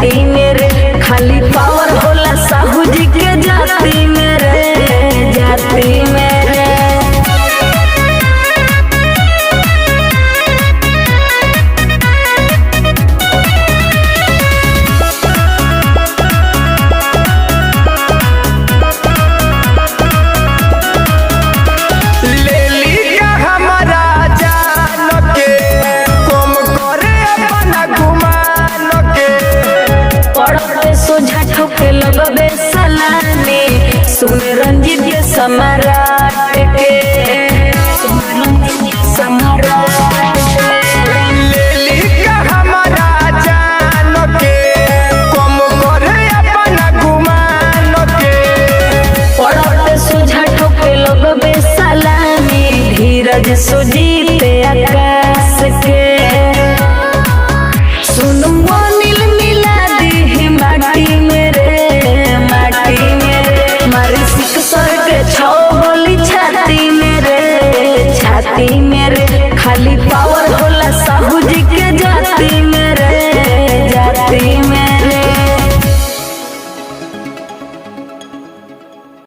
माटी मेरे खाली पावर होला साहू जी के जाति मेरे जाति मेरे। के लगबे सलामी सुन रंजीत के सम्राट के सम्राट लेली का हमारा जान के कम करे अपना गुमान के पढ़ते सुझा ठोके लगबे सलामी धीरज सुजीत आकाश के सुन मोनिल मिला दी माटी मेरे माटी मेरे मारी सिख सर के छो बोली छाती मेरे छाती में।